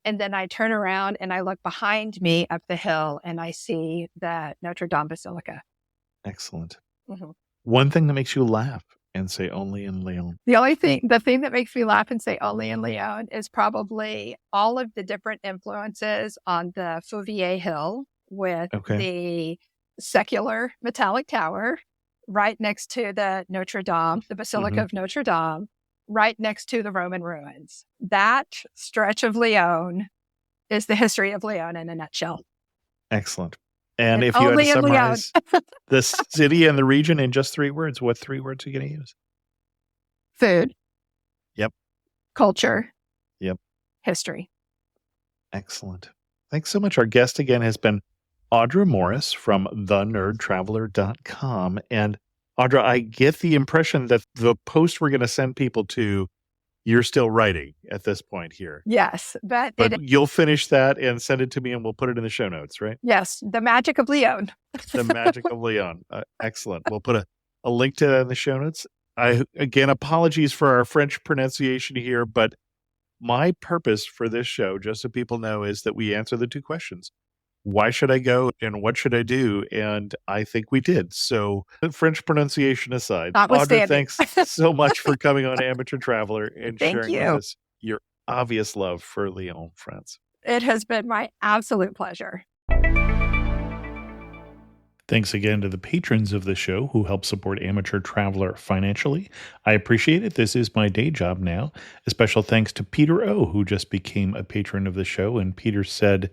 B: And then I turn around and I look behind me up the hill and I see the Notre-Dame Basilica.
A: Excellent.
B: Mhm.
A: One thing that makes you laugh and say only in Lyon.
B: The thing that makes me laugh and say only in Lyon is probably all of the different influences on the Fourvière hill with the secular metallic tower right next to the Notre-Dame, the Basilica of Notre-Dame, right next to the Roman ruins. That stretch of Lyon is the history of Lyon in a nutshell.
A: Excellent. And if you had to summarize the city and the region in just 3 words, what 3 words are you going to use?
B: Food.
A: Yep.
B: Culture.
A: Yep.
B: History.
A: Excellent. Thanks so much. Our guest again has been Audra Morris from thenerdtraveler.com. And Audra, I get the impression that the post we're going to send people to, you're still writing at this point here.
B: Yes. But
A: you'll finish that and send it to me and we'll put it in the show notes, right?
B: Yes. The magic of Lyon.
A: The magic of Lyon. Excellent. We'll put a link to that in the show notes. Again, apologies for our French pronunciation here, but my purpose for this show, just so people know, is that we answer the 2 questions. Why should I go and what should I do? And I think we did. So French pronunciation aside, Audra, thanks so much for coming on Amateur Traveler and sharing with us your obvious love for Lyon, France.
B: It has been my absolute pleasure.
A: Thanks again to the patrons of the show who help support Amateur Traveler financially. I appreciate it. This is my day job now. A special thanks to Peter O., who just became a patron of the show. And Peter said,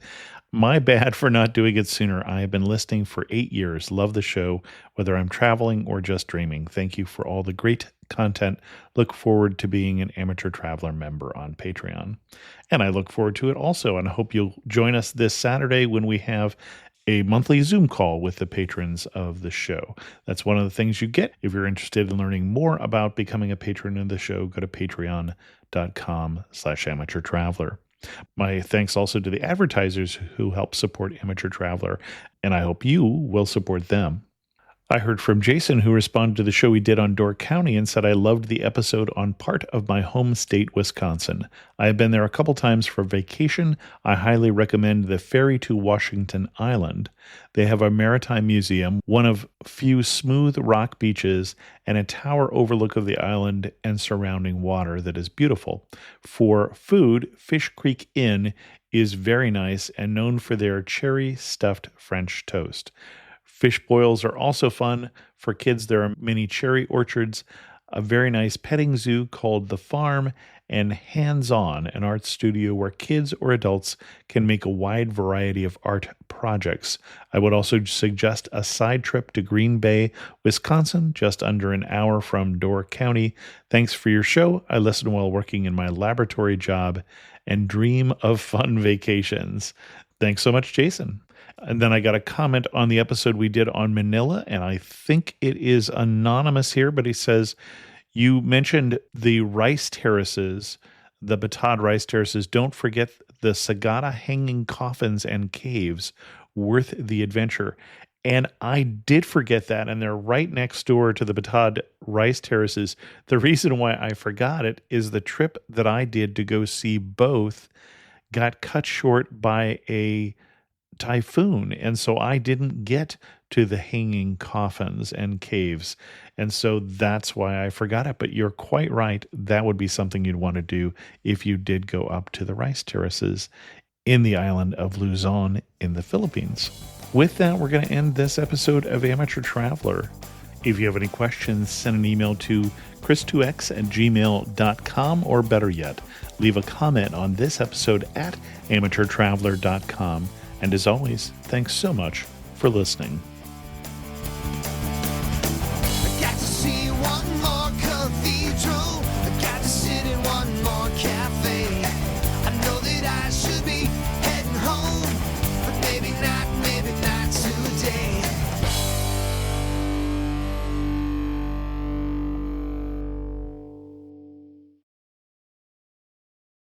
A: "My bad for not doing it sooner. I have been listening for 8 years. Love the show, whether I'm traveling or just dreaming. Thank you for all the great content. Look forward to being an Amateur Traveler member on Patreon." And I look forward to it also. And I hope you'll join us this Saturday when we have a monthly Zoom call with the patrons of the show. That's one of the things you get. If you're interested in learning more about becoming a patron of the show, go to patreon.com/amateurtraveler. My thanks also to the advertisers who help support Amateur Traveler, and I hope you will support them. I heard from Jason, who responded to the show we did on Door County and said, "I loved the episode on part of my home state, Wisconsin. I have been there a couple times for vacation. I highly recommend the ferry to Washington Island. They have a maritime museum, one of few smooth rock beaches, and a tower overlook of the island and surrounding water that is beautiful. For food, Fish Creek Inn is very nice and known for their cherry-stuffed French toast. Fish boils are also fun. For kids, there are many cherry orchards, a very nice petting zoo called The Farm, and Hands-On, an art studio where kids or adults can make a wide variety of art projects. I would also suggest a side trip to Green Bay, Wisconsin, just under an hour from Door County. Thanks for your show. I listen while working in my laboratory job and dream of fun vacations." Thanks so much, Jason. And then I got a comment on the episode we did on Manila, and I think it is anonymous here, but he says, "You mentioned the rice terraces, the Batad rice terraces. Don't forget the Sagada hanging coffins and caves, worth the adventure." And I did forget that, and they're right next door to the Batad rice terraces. The reason why I forgot it is the trip that I did to go see both got cut short by a typhoon, and so I didn't get to the hanging coffins and caves, and so that's why I forgot it. But you're quite right, that would be something you'd want to do if you did go up to the rice terraces in the island of Luzon in the Philippines. With that, we're going to end this episode of Amateur Traveler. If you have any questions, send an email to chris2x@gmail.com, or better yet, leave a comment on this episode at amateurtraveler.com. And as always, thanks so much for listening.
D: I got to see one more cathedral. I got to sit in one more cafe. I know that I should